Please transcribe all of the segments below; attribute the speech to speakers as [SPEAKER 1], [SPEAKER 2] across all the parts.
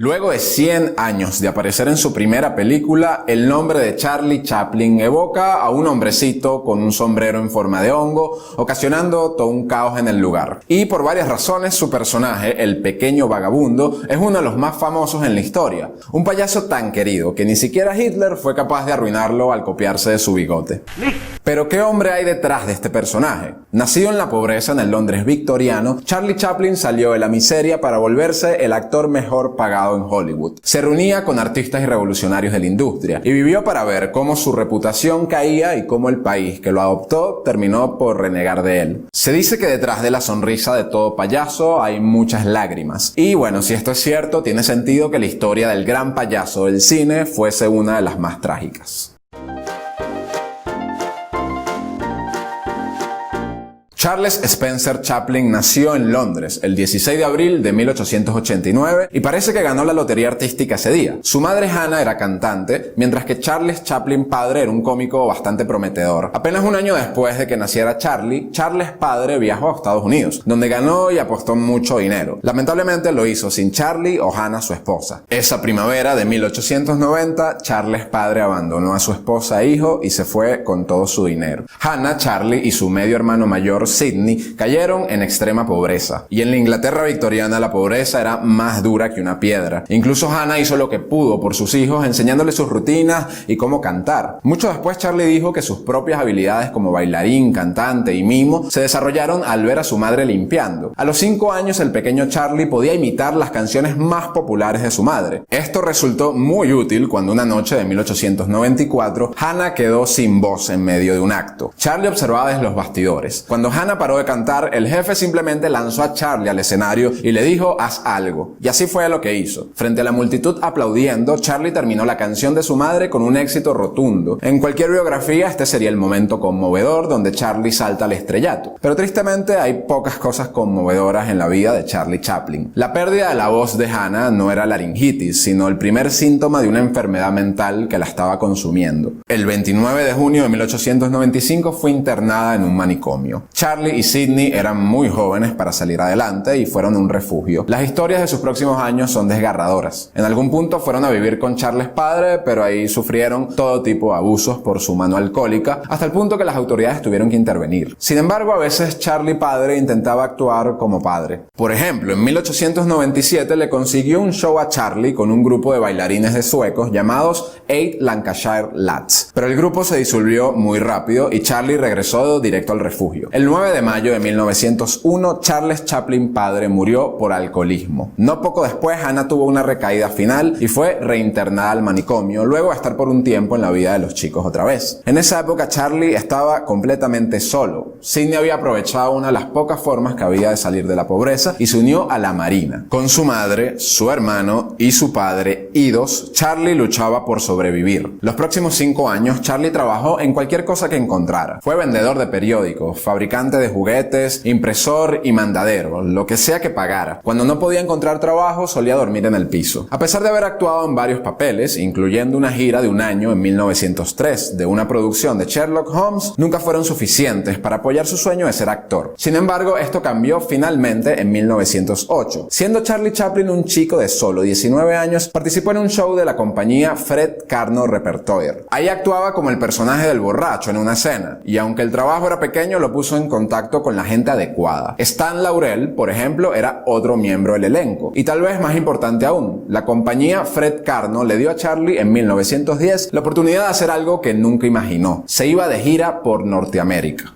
[SPEAKER 1] Luego de 100 años de aparecer en su primera película, el nombre de Charlie Chaplin evoca a un hombrecito con un sombrero en forma de hongo, ocasionando todo un caos en el lugar. Y por varias razones, su personaje, el pequeño vagabundo, es uno de los más famosos en la historia. Un payaso tan querido que ni siquiera Hitler fue capaz de arruinarlo al copiarse de su bigote. Pero ¿qué hombre hay detrás de este personaje? Nacido en la pobreza en el Londres victoriano, Charlie Chaplin salió de la miseria para volverse el actor mejor pagado en Hollywood. Se reunía con artistas y revolucionarios de la industria y vivió para ver cómo su reputación caía y cómo el país que lo adoptó terminó por renegar de él. Se dice que detrás de la sonrisa de todo payaso hay muchas lágrimas. Y bueno, si esto es cierto, tiene sentido que la historia del gran payaso del cine fuese una de las más trágicas. Charles Spencer Chaplin nació en Londres el 16 de abril de 1889 y parece que ganó la lotería artística ese día. Su madre Hannah era cantante, mientras que Charles Chaplin padre era un cómico bastante prometedor. Apenas un año después de que naciera Charlie, Charles padre viajó a Estados Unidos, donde ganó y apostó mucho dinero. Lamentablemente lo hizo sin Charlie o Hannah, su esposa. Esa primavera de 1890, Charles padre abandonó a su esposa e hijo y se fue con todo su dinero. Hannah, Charlie y su medio hermano mayor Sidney cayeron en extrema pobreza, y en la Inglaterra victoriana la pobreza era más dura que una piedra. Incluso Hannah hizo lo que pudo por sus hijos, enseñándoles sus rutinas y cómo cantar. Mucho después Charlie dijo que sus propias habilidades como bailarín, cantante y mimo se desarrollaron al ver a su madre limpiando. A los 5 años el pequeño Charlie podía imitar las canciones más populares de su madre. Esto resultó muy útil cuando una noche de 1894 Hannah quedó sin voz en medio de un acto. Charlie observaba desde los bastidores. Cuando Hannah paró de cantar, el jefe simplemente lanzó a Charlie al escenario y le dijo: haz algo. Y así fue lo que hizo. Frente a la multitud aplaudiendo, Charlie terminó la canción de su madre con un éxito rotundo. En cualquier biografía este sería el momento conmovedor donde Charlie salta al estrellato. Pero tristemente hay pocas cosas conmovedoras en la vida de Charlie Chaplin. La pérdida de la voz de Hannah no era laringitis, sino el primer síntoma de una enfermedad mental que la estaba consumiendo. El 29 de junio de 1895 fue internada en un manicomio. Charlie y Sidney eran muy jóvenes para salir adelante y fueron a un refugio. Las historias de sus próximos años son desgarradoras. En algún punto fueron a vivir con Charles padre, pero ahí sufrieron todo tipo de abusos por su mano alcohólica, hasta el punto que las autoridades tuvieron que intervenir. Sin embargo, a veces Charlie padre intentaba actuar como padre. Por ejemplo, en 1897 le consiguió un show a Charlie con un grupo de bailarines de suecos llamados 8 Lancashire Lads. Pero el grupo se disolvió muy rápido y Charlie regresó directo al refugio. El 9 de mayo de 1901, Charles Chaplin padre murió por alcoholismo. No poco después, Hannah tuvo una recaída final y fue reinternada al manicomio, luego de estar por un tiempo en la vida de los chicos otra vez. En esa época, Charlie estaba completamente solo. Sidney había aprovechado una de las pocas formas que había de salir de la pobreza y se unió a la Marina. Con su madre, su hermano y su padre idos, Charlie luchaba por sobrevivir. Los próximos 5 años, Charlie trabajó en cualquier cosa que encontrara. Fue vendedor de periódicos, fabricante de juguetes, impresor y mandadero, lo que sea que pagara. Cuando no podía encontrar trabajo, solía dormir en el piso. A pesar de haber actuado en varios papeles, incluyendo una gira de un año en 1903 de una producción de Sherlock Holmes, nunca fueron suficientes para apoyar su sueño de ser actor. Sin embargo, esto cambió finalmente en 1908. Siendo Charlie Chaplin un chico de solo 19 años, participó en un show de la compañía Fred Karno Repertoire. Ahí actuaba como el personaje del borracho en una escena, y aunque el trabajo era pequeño, lo puso en contacto con la gente adecuada. Stan Laurel, por ejemplo, era otro miembro del elenco. Y tal vez más importante aún, la compañía Fred Karno le dio a Charlie en 1910 la oportunidad de hacer algo que nunca imaginó. Se iba de gira por Norteamérica.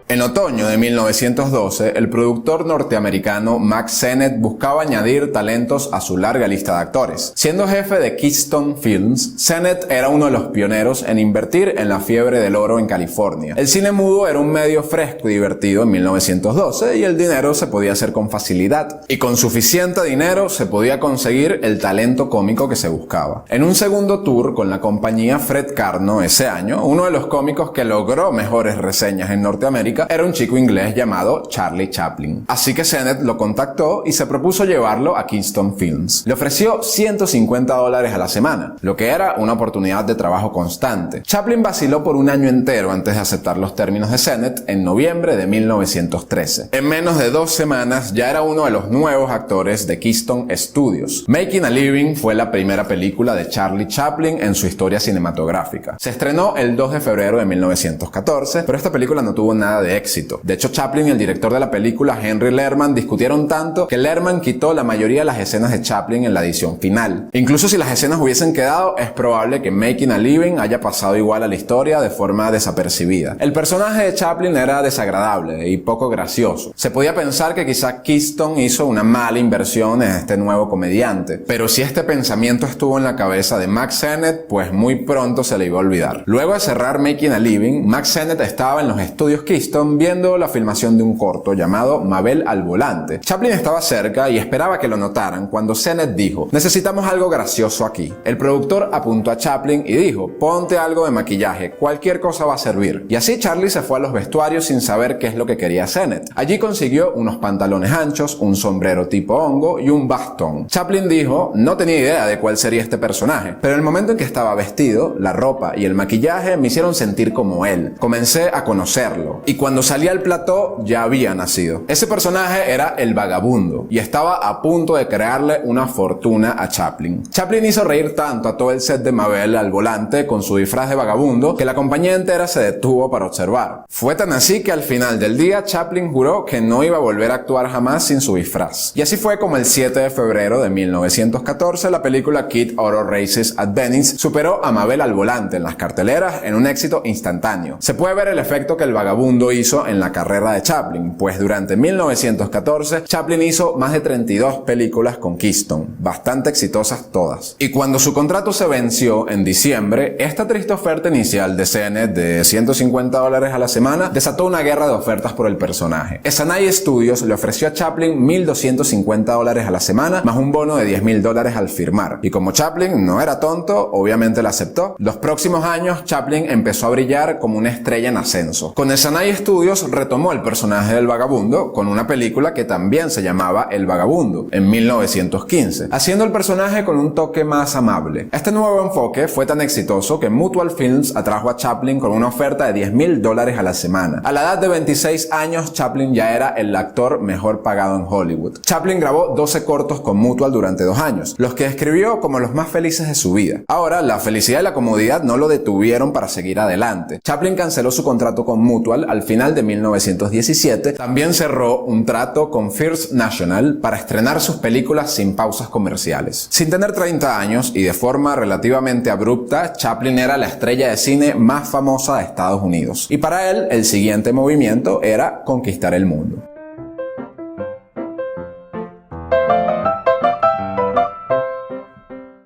[SPEAKER 1] En otoño de 1912, el productor norteamericano Max Sennett buscaba añadir talentos a su larga lista de actores. Siendo jefe de Keystone Films, Sennett era uno de los pioneros en invertir en la fiebre del oro en California. El cine mudo era un medio fresco y divertido en 1912 y el dinero se podía hacer con facilidad. Y con suficiente dinero se podía conseguir el talento cómico que se buscaba. En un segundo tour con la compañía Fred Karno ese año, uno de los cómicos que logró mejores reseñas en Norteamérica era un chico inglés llamado Charlie Chaplin. Así que Sennett lo contactó y se propuso llevarlo a Keystone Films. Le ofreció $150 a la semana, lo que era una oportunidad de trabajo constante. Chaplin vaciló por un año entero antes de aceptar los términos de Sennett en noviembre de 1913. En menos de 2 semanas ya era uno de los nuevos actores de Keystone Studios. Making a Living fue la primera película de Charlie Chaplin en su historia cinematográfica. Se estrenó el 2 de febrero de 1914, pero esta película no tuvo nada de éxito. De hecho, Chaplin y el director de la película, Henry Lerman, discutieron tanto que Lerman quitó la mayoría de las escenas de Chaplin en la edición final. Incluso si las escenas hubiesen quedado, es probable que Making a Living haya pasado igual a la historia de forma desapercibida. El personaje de Chaplin era desagradable y poco gracioso. Se podía pensar que quizá Keystone hizo una mala inversión en este nuevo comediante, pero si este pensamiento estuvo en la cabeza de Mack Sennett, pues muy pronto se le iba a olvidar. Luego de cerrar Making a Living, Mack Sennett estaba en los estudios Keystone viendo la filmación de un corto llamado Mabel al volante. Chaplin estaba cerca y esperaba que lo notaran cuando Sennett dijo: necesitamos algo gracioso aquí. El productor apuntó a Chaplin y dijo: ponte algo de maquillaje, cualquier cosa va a servir. Y así Charlie se fue a los vestuarios sin saber qué es lo que quería Sennett. Allí consiguió unos pantalones anchos, un sombrero tipo hongo y un bastón. Chaplin dijo: no tenía idea de cuál sería este personaje, pero en el momento en que estaba vestido, la ropa y el maquillaje me hicieron sentir como él. Comencé a conocerlo y cuando salí al plató ya había nacido. Ese personaje era el vagabundo y estaba a punto de crearle una fortuna a Chaplin. Chaplin hizo reír tanto a todo el set de Mabel al volante con su disfraz de vagabundo que la compañía entera se detuvo para observar. Fue tan así que al final del día Chaplin juró que no iba a volver a actuar jamás sin su disfraz. Y así fue como el 7 de febrero de 1914 la película Kid Auto Races at Venice superó a Mabel al volante en las carteleras en un éxito instantáneo. Se puede ver el efecto que el vagabundo hizo en la carrera de Chaplin, pues durante 1914 Chaplin hizo más de 32 películas con Keystone, bastante exitosas todas. Y cuando su contrato se venció en diciembre, esta triste oferta inicial de Sennett de $150 a la semana desató una guerra de ofertas por el personaje. Essanay Studios le ofreció a Chaplin $1.250 a la semana más un bono de $10.000 al firmar. Y como Chaplin no era tonto, obviamente la aceptó. Los próximos años Chaplin empezó a brillar como una estrella en ascenso. Con Essanay Studios retomó el personaje del vagabundo con una película que también se llamaba El Vagabundo en 1915, haciendo el personaje con un toque más amable. Este nuevo enfoque fue tan exitoso que Mutual Films atrajo a Chaplin con una oferta de $10.000 a la semana. A la edad de 26 años, Chaplin ya era el actor mejor pagado en Hollywood. Chaplin grabó 12 cortos con Mutual durante 2 años, los que describió como los más felices de su vida. Ahora, la felicidad y la comodidad no lo detuvieron para seguir adelante. Chaplin canceló su contrato con Mutual al final de 1917. También cerró un trato con First National para estrenar sus películas sin pausas comerciales. Sin tener 30 años y de forma relativamente abrupta, Chaplin era la estrella de cine más famosa de Estados Unidos. Y para él, el siguiente movimiento era conquistar el mundo.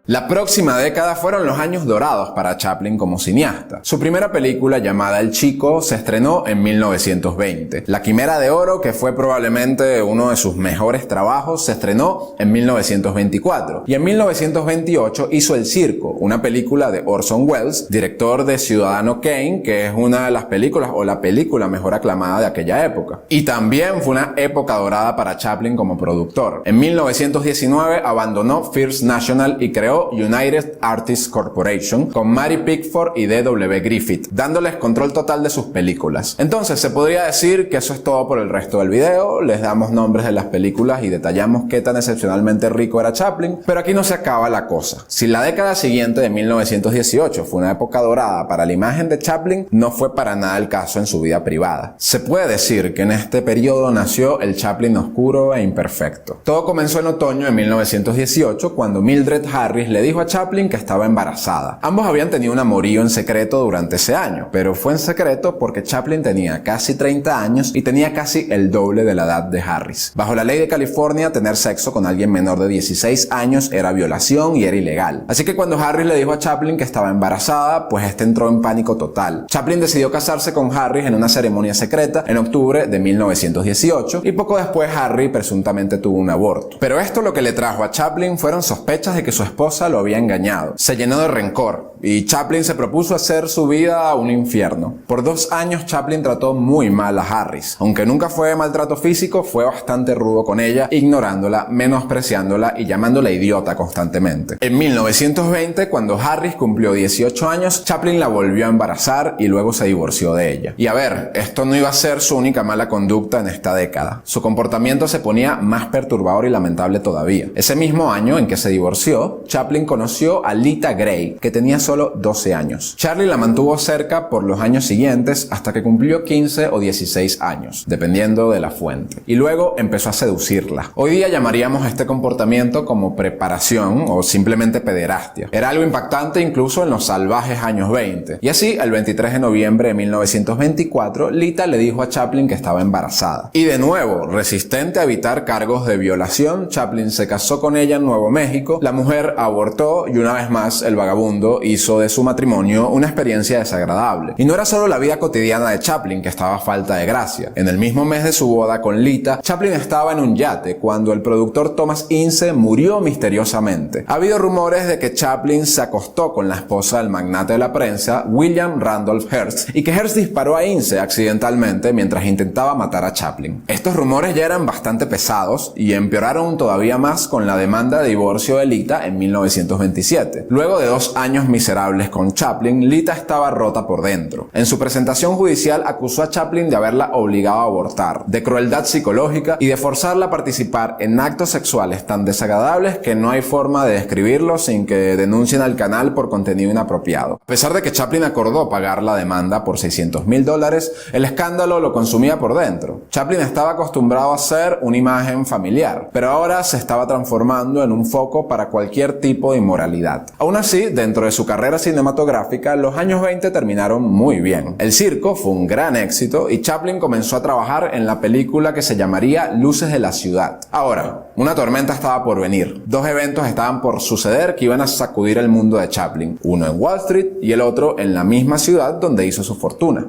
[SPEAKER 1] La próxima década fueron los años dorados para Chaplin como cineasta. Su primera película, llamada El Chico, se estrenó en 1920. La Quimera de Oro, que fue probablemente uno de sus mejores trabajos, se estrenó en 1924. Y en 1928 hizo El Circo, una película de Orson Welles, director de Ciudadano Kane, que es una de las películas o la película mejor aclamada de aquella época. Y también fue una época dorada para Chaplin como productor. En 1919 abandonó First National y creó United Artists Corporation con Mary Pickford y D.W. Griffith, dándoles control total de sus películas. Entonces se podría decir que eso es todo por el resto del video. Les damos nombres de las películas y detallamos qué tan excepcionalmente rico era Chaplin, pero aquí no se acaba la cosa. Si la década siguiente de 1918 fue una época dorada para la imagen de Chaplin, no fue para nada el caso en su vida privada. Se puede decir que en este periodo nació el Chaplin oscuro e imperfecto. Todo comenzó en otoño de 1918 cuando Mildred Harris le dijo a Chaplin que estaba embarazada. Ambos habían tenido un amorío en secreto durante ese año, pero fue en secreto porque Chaplin tenía casi 30 años y tenía casi el doble de la edad de Harris. Bajo la ley de California, tener sexo con alguien menor de 16 años era violación y era ilegal. Así que cuando Harris le dijo a Chaplin que estaba embarazada, pues este entró en pánico total. Chaplin decidió casarse con Harris en una ceremonia secreta en octubre de 1918 y poco después Harry presuntamente tuvo un aborto. Pero esto lo que le trajo a Chaplin fueron sospechas de que su esposa esposa lo había engañado. Se llenó de rencor y Chaplin se propuso hacer su vida un infierno. Por 2 años Chaplin trató muy mal a Harris. Aunque nunca fue maltrato físico, fue bastante rudo con ella, ignorándola, menospreciándola y llamándola idiota constantemente. En 1920, cuando Harris cumplió 18 años, Chaplin la volvió a embarazar y luego se divorció de ella. Y a ver, esto no iba a ser su única mala conducta en esta década. Su comportamiento se ponía más perturbador y lamentable todavía. Ese mismo año en que se divorció, Chaplin conoció a Lita Grey, que tenía solo 12 años. Charlie la mantuvo cerca por los años siguientes hasta que cumplió 15 o 16 años, dependiendo de la fuente. Y luego empezó a seducirla. Hoy día llamaríamos este comportamiento como preparación o simplemente pederastia. Era algo impactante incluso en los salvajes años 20. Y así, el 23 de noviembre de 1924, Lita le dijo a Chaplin que estaba embarazada. Y de nuevo, resistente a evitar cargos de violación, Chaplin se casó con ella en Nuevo México, la mujer abortó y una vez más el vagabundo hizo de su matrimonio una experiencia desagradable. Y no era solo la vida cotidiana de Chaplin que estaba a falta de gracia. En el mismo mes de su boda con Lita, Chaplin estaba en un yate cuando el productor Thomas Ince murió misteriosamente. Ha habido rumores de que Chaplin se acostó con la esposa del magnate de la prensa, William Randolph Hearst, y que Hearst disparó a Ince accidentalmente mientras intentaba matar a Chaplin. Estos rumores ya eran bastante pesados y empeoraron todavía más con la demanda de divorcio de Lita en 1927. Luego de 2 años miserables con Chaplin, Lita estaba rota por dentro. En su presentación judicial acusó a Chaplin de haberla obligado a abortar, de crueldad psicológica y de forzarla a participar en actos sexuales tan desagradables que no hay forma de describirlos sin que denuncien al canal por contenido inapropiado. A pesar de que Chaplin acordó pagar la demanda por $600,000, el escándalo lo consumía por dentro. Chaplin estaba acostumbrado a ser una imagen familiar, pero ahora se estaba transformando en un foco para cualquier tipo de inmoralidad. Aún así, dentro de su carrera cinematográfica, los años 20 terminaron muy bien. El circo fue un gran éxito y Chaplin comenzó a trabajar en la película que se llamaría Luces de la Ciudad. Ahora, una tormenta estaba por venir. 2 eventos estaban por suceder que iban a sacudir el mundo de Chaplin, uno en Wall Street y el otro en la misma ciudad donde hizo su fortuna.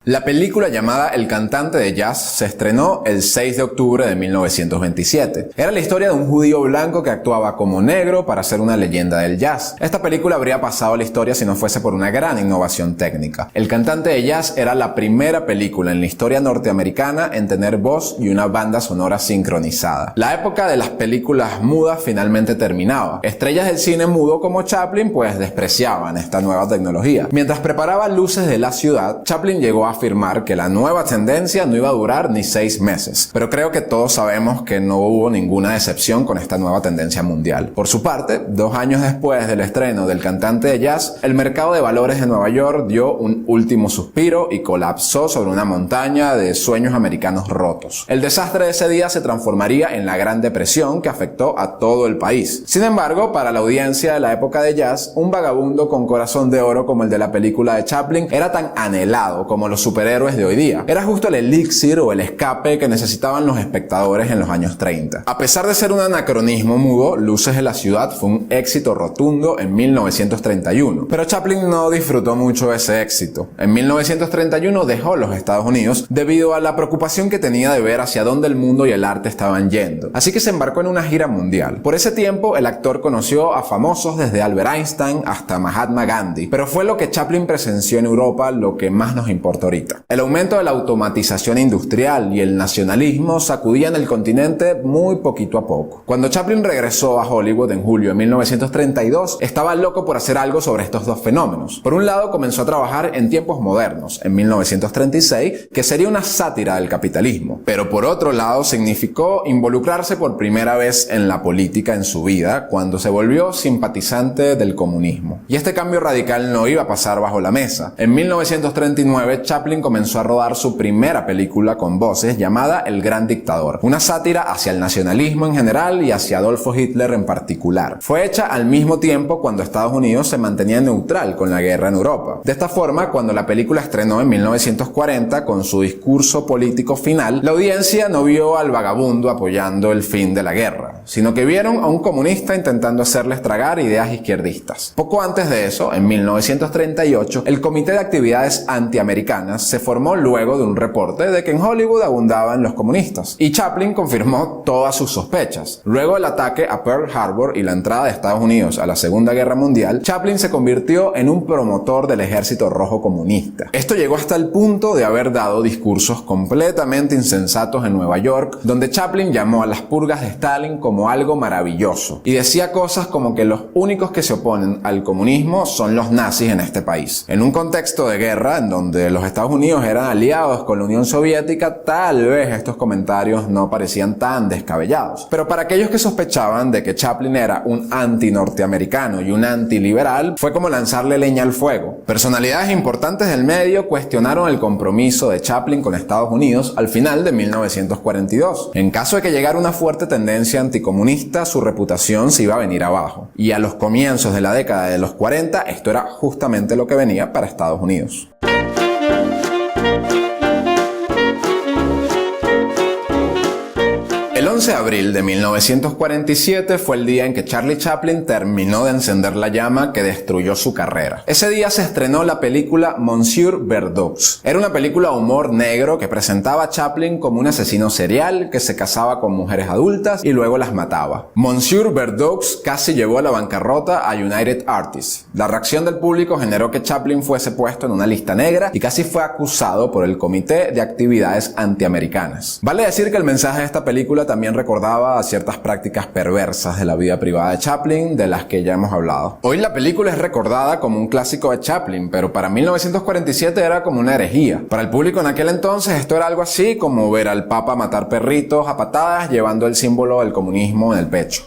[SPEAKER 1] La película llamada El cantante de jazz se estrenó el 6 de octubre de 1927. Era la historia de un judío blanco que actuaba como negro para ser una leyenda del jazz. Esta película habría pasado a la historia si no fuese por una gran innovación técnica. El cantante de jazz era la primera película en la historia norteamericana en tener voz y una banda sonora sincronizada. La época de las películas mudas finalmente terminaba. Estrellas del cine mudo como Chaplin pues despreciaban esta nueva tecnología. Mientras preparaba Luces de la Ciudad, Chaplin llegó a afirmar que la nueva tendencia no iba a durar ni 6 meses, pero creo que todos sabemos que no hubo ninguna decepción con esta nueva tendencia mundial. Por su parte, 2 años después del estreno del cantante de jazz, el mercado de valores de Nueva York dio un último suspiro y colapsó sobre una montaña de sueños americanos rotos. El desastre de ese día se transformaría en la Gran Depresión que afectó a todo el país. Sin embargo, para la audiencia de la época de jazz, un vagabundo con corazón de oro como el de la película de Chaplin era tan anhelado como los superhéroes de hoy día. Era justo el elixir o el escape que necesitaban los espectadores en los años 30. A pesar de ser un anacronismo mudo, Luces de la Ciudad fue un éxito rotundo en 1931. Pero Chaplin no disfrutó mucho ese éxito. En 1931 dejó los Estados Unidos debido a la preocupación que tenía de ver hacia dónde el mundo y el arte estaban yendo. Así que se embarcó en una gira mundial. Por ese tiempo, el actor conoció a famosos desde Albert Einstein hasta Mahatma Gandhi. Pero fue lo que Chaplin presenció en Europa lo que más nos importa ahorita. El aumento de la automatización industrial y el nacionalismo sacudían el continente muy poquito a poco. Cuando Chaplin regresó a Hollywood en julio de 1932, estaba loco por hacer algo sobre estos dos fenómenos. Por un lado, comenzó a trabajar en Tiempos Modernos, en 1936, que sería una sátira del capitalismo. Pero por otro lado, significó involucrarse por primera vez en la política en su vida, cuando se volvió simpatizante del comunismo. Y este cambio radical no iba a pasar bajo la mesa. En 1939, Chaplin comenzó a rodar su primera película con voces llamada El Gran Dictador, una sátira hacia el nacionalismo en general y hacia Adolfo Hitler en particular. Fue hecha al mismo tiempo cuando Estados Unidos se mantenía neutral con la guerra en Europa. De esta forma, cuando la película estrenó en 1940 con su discurso político final, la audiencia no vio al vagabundo apoyando el fin de la guerra, sino que vieron a un comunista intentando hacerles tragar ideas izquierdistas. Poco antes de eso, en 1938, el Comité de Actividades Antiamericanas americanas se formó luego de un reporte de que en Hollywood abundaban los comunistas, y Chaplin confirmó todas sus sospechas. Luego del ataque a Pearl Harbor y la entrada de Estados Unidos a la Segunda Guerra Mundial, Chaplin se convirtió en un promotor del Ejército Rojo Comunista. Esto llegó hasta el punto de haber dado discursos completamente insensatos en Nueva York, donde Chaplin llamó a las purgas de Stalin como algo maravilloso, y decía cosas como que los únicos que se oponen al comunismo son los nazis en este país. En un contexto de guerra, en donde los Estados Unidos eran aliados con la Unión Soviética, tal vez estos comentarios no parecían tan descabellados. Pero para aquellos que sospechaban de que Chaplin era un anti-norteamericano y un anti-liberal, fue como lanzarle leña al fuego. Personalidades importantes del medio cuestionaron el compromiso de Chaplin con Estados Unidos al final de 1942. En caso de que llegara una fuerte tendencia anticomunista, su reputación se iba a venir abajo. Y a los comienzos de la década de los 40, esto era justamente lo que venía para Estados Unidos. El 11 de abril de 1947 fue el día en que Charlie Chaplin terminó de encender la llama que destruyó su carrera. Ese día se estrenó la película Monsieur Verdux. Era una película de humor negro que presentaba a Chaplin como un asesino serial que se casaba con mujeres adultas y luego las mataba. Monsieur Verdux casi llevó a la bancarrota a United Artists. La reacción del público generó que Chaplin fuese puesto en una lista negra y casi fue acusado por el Comité de Actividades Antiamericanas. Vale decir que el mensaje de esta película también recordaba a ciertas prácticas perversas de la vida privada de Chaplin, de las que ya hemos hablado. Hoy la película es recordada como un clásico de Chaplin, pero para 1947 era como una herejía. Para el público en aquel entonces esto era algo así como ver al Papa matar perritos a patadas llevando el símbolo del comunismo en el pecho.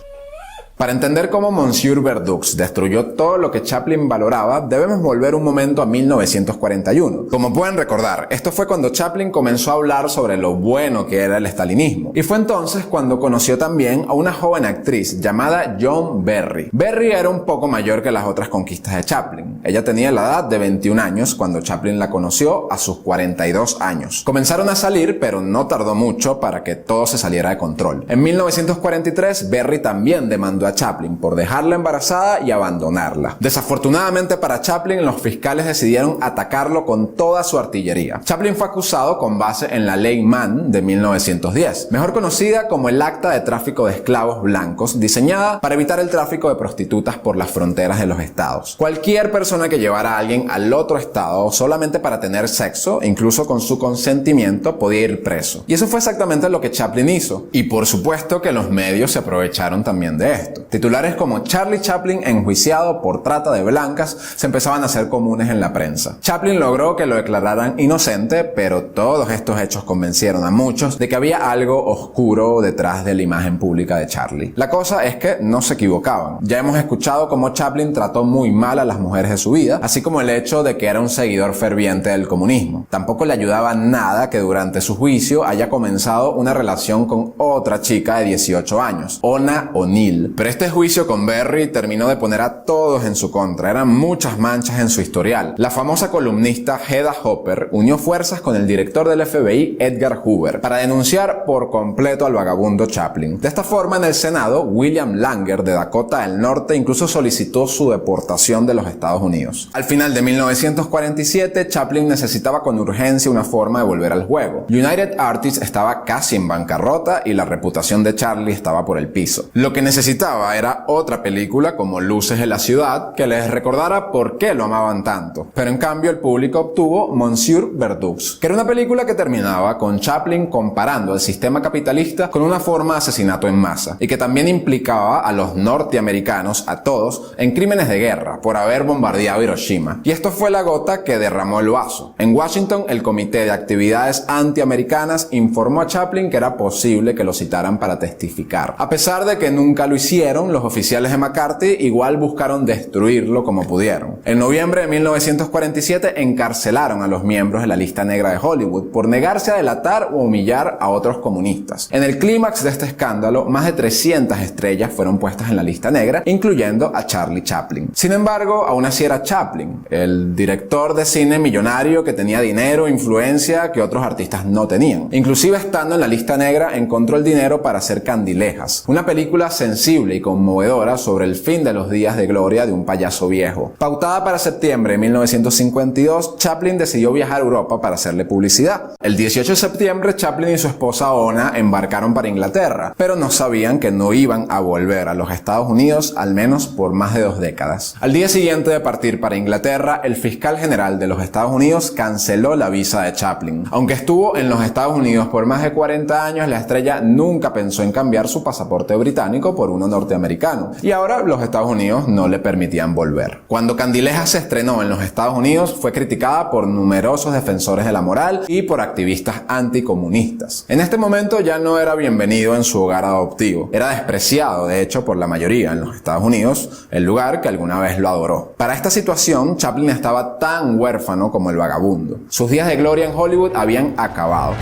[SPEAKER 1] Para entender cómo Monsieur Verdux destruyó todo lo que Chaplin valoraba, debemos volver un momento a 1941. Como pueden recordar, esto fue cuando Chaplin comenzó a hablar sobre lo bueno que era el estalinismo. Y fue entonces cuando conoció también a una joven actriz llamada Joan Berry. Berry era un poco mayor que las otras conquistas de Chaplin. Ella tenía la edad de 21 años cuando Chaplin la conoció a sus 42 años. Comenzaron a salir, pero no tardó mucho para que todo se saliera de control. En 1943, Berry también demandó a Chaplin por dejarla embarazada y abandonarla. Desafortunadamente para Chaplin, los fiscales decidieron atacarlo con toda su artillería. Chaplin fue acusado con base en la Ley Mann de 1910, mejor conocida como el Acta de Tráfico de Esclavos Blancos, diseñada para evitar el tráfico de prostitutas por las fronteras de los estados. Cualquier persona que llevara a alguien al otro estado solamente para tener sexo, incluso con su consentimiento, podía ir preso. Y eso fue exactamente lo que Chaplin hizo. Y por supuesto que los medios se aprovecharon también de esto. Titulares como Charlie Chaplin enjuiciado por trata de blancas se empezaban a hacer comunes en la prensa. Chaplin logró que lo declararan inocente, pero todos estos hechos convencieron a muchos de que había algo oscuro detrás de la imagen pública de Charlie. La cosa es que no se equivocaban. Ya hemos escuchado cómo Chaplin trató muy mal a las mujeres de su vida, así como el hecho de que era un seguidor ferviente del comunismo. Tampoco le ayudaba nada que durante su juicio haya comenzado una relación con otra chica de 18 años, Ona O'Neill. Pero este juicio con Berry terminó de poner a todos en su contra. Eran muchas manchas en su historial. La famosa columnista Hedda Hopper unió fuerzas con el director del FBI, Edgar Hoover, para denunciar por completo al vagabundo Chaplin. De esta forma, en el Senado, William Langer de Dakota del Norte incluso solicitó su deportación de los Estados Unidos. Al final de 1947, Chaplin necesitaba con urgencia una forma de volver al juego. United Artists estaba casi en bancarrota y la reputación de Charlie estaba por el piso. Lo que necesitaba era otra película como Luces de la Ciudad que les recordara por qué lo amaban tanto. Pero en cambio el público obtuvo Monsieur Verdux, que era una película que terminaba con Chaplin comparando el sistema capitalista con una forma de asesinato en masa y que también implicaba a los norteamericanos, a todos, en crímenes de guerra por haber bombardeado Hiroshima. Y esto fue la gota que derramó el vaso. En Washington, el Comité de Actividades Antiamericanas informó a Chaplin que era posible que lo citaran para testificar. A pesar de que nunca lo hicieron, los oficiales de McCarthy igual buscaron destruirlo como pudieron. En noviembre de 1947 encarcelaron a los miembros de la lista negra de Hollywood por negarse a delatar o humillar a otros comunistas. En el clímax de este escándalo, más de 300 estrellas fueron puestas en la lista negra, incluyendo a Charlie Chaplin. Sin embargo, aún así era Chaplin, el director de cine millonario que tenía dinero e influencia que otros artistas no tenían. Inclusive estando en la lista negra, encontró el dinero para hacer Candilejas, una película sensible sensible y conmovedora sobre el fin de los días de gloria de un payaso viejo. Pautada para septiembre de 1952, Chaplin decidió viajar a Europa para hacerle publicidad. El 18 de septiembre, Chaplin y su esposa Ona embarcaron para Inglaterra, pero no sabían que no iban a volver a los Estados Unidos al menos por más de 2 décadas. Al día siguiente de partir para Inglaterra, el fiscal general de los Estados Unidos canceló la visa de Chaplin. Aunque estuvo en los Estados Unidos por más de 40 años, la estrella nunca pensó en cambiar su pasaporte británico por uno norteamericano, y ahora los Estados Unidos no le permitían volver. Cuando Candilejas se estrenó en los Estados Unidos, fue criticada por numerosos defensores de la moral y por activistas anticomunistas. En este momento ya no era bienvenido en su hogar adoptivo. Era despreciado, de hecho, por la mayoría en los Estados Unidos, el lugar que alguna vez lo adoró. Para esta situación, Chaplin estaba tan huérfano como el vagabundo. Sus días de gloria en Hollywood habían acabado.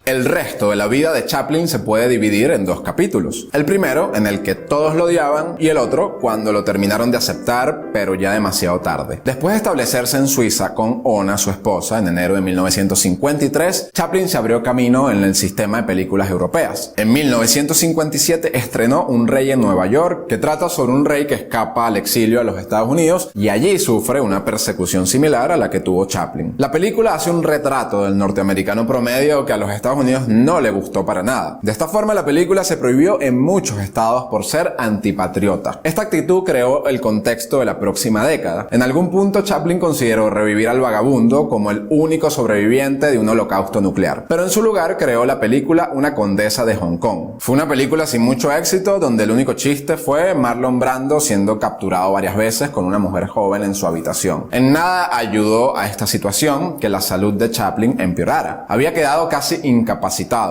[SPEAKER 1] El resto de la vida de Chaplin se puede dividir en 2 capítulos. El primero, en el que todos lo odiaban, y el otro, cuando lo terminaron de aceptar, pero ya demasiado tarde. Después de establecerse en Suiza con Ona, su esposa, en enero de 1953, Chaplin se abrió camino en el sistema de películas europeas. En 1957 estrenó Un rey en Nueva York, que trata sobre un rey que escapa al exilio a los Estados Unidos y allí sufre una persecución similar a la que tuvo Chaplin. La película hace un retrato del norteamericano promedio que a los Estados Unidos no le gustó para nada. De esta forma, la película se prohibió en muchos estados por ser antipatriota. Esta actitud creó el contexto de la próxima década. En algún punto, Chaplin consideró revivir al vagabundo como el único sobreviviente de un holocausto nuclear, pero en su lugar creó la película Una condesa de Hong Kong. Fue una película sin mucho éxito, donde el único chiste fue Marlon Brando siendo capturado varias veces con una mujer joven en su habitación. En nada ayudó a esta situación que la salud de Chaplin empeorara. Había quedado casi incapacitado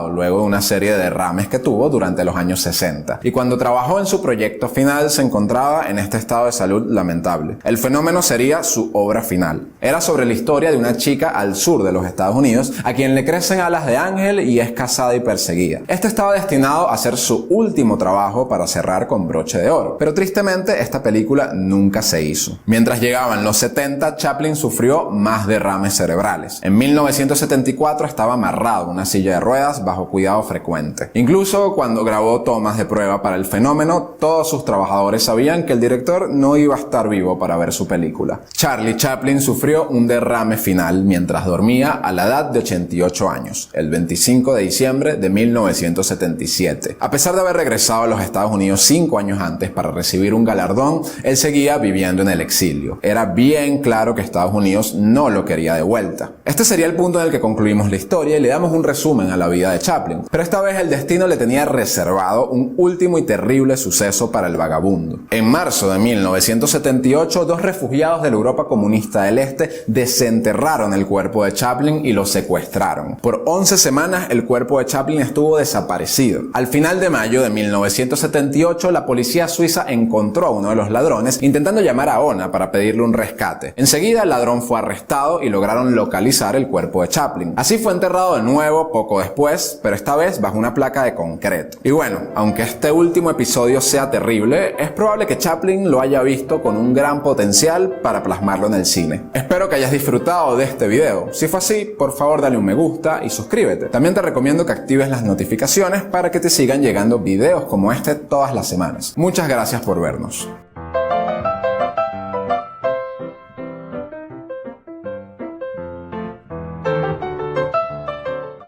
[SPEAKER 1] luego de una serie de derrames que tuvo durante los años 60, y cuando trabajó en su proyecto final se encontraba en este estado de salud lamentable. El fenómeno sería su obra final. Era sobre la historia de una chica al sur de los Estados Unidos a quien le crecen alas de ángel y es casada y perseguida. Este estaba destinado a ser su último trabajo para cerrar con broche de oro, pero tristemente esta película nunca se hizo. Mientras llegaban los 70, Chaplin sufrió más derrames cerebrales. En 1974 estaba amarrado en una silla de ruedas bajo cuidado frecuente. Incluso cuando grabó tomas de prueba para el fenómeno, todos sus trabajadores sabían que el director no iba a estar vivo para ver su película. Charlie Chaplin sufrió un derrame final mientras dormía a la edad de 88 años, el 25 de diciembre de 1977. A pesar de haber regresado a los Estados Unidos 5 años antes para recibir un galardón, él seguía viviendo en el exilio. Era bien claro que Estados Unidos no lo quería de vuelta. Este sería el punto en el que concluimos la historia y le damos un resumen a la vida de Chaplin, pero esta vez el destino le tenía reservado un último y terrible suceso para el vagabundo. En marzo de 1978, 2 refugiados de la Europa comunista del Este desenterraron el cuerpo de Chaplin y lo secuestraron. Por 11 semanas el cuerpo de Chaplin estuvo desaparecido. Al final de mayo de 1978, la policía suiza encontró a uno de los ladrones intentando llamar a Ona para pedirle un rescate. Enseguida el ladrón fue arrestado y lograron localizar el cuerpo de Chaplin. Así fue enterrado de nuevo poco después, pero esta vez bajo una placa de concreto. Y bueno, aunque este último episodio sea terrible, es probable que Chaplin lo haya visto con un gran potencial para plasmarlo en el cine. Espero que hayas disfrutado de este video. Si fue así, por favor dale un me gusta y suscríbete. También te recomiendo que actives las notificaciones para que te sigan llegando videos como este todas las semanas. Muchas gracias por vernos.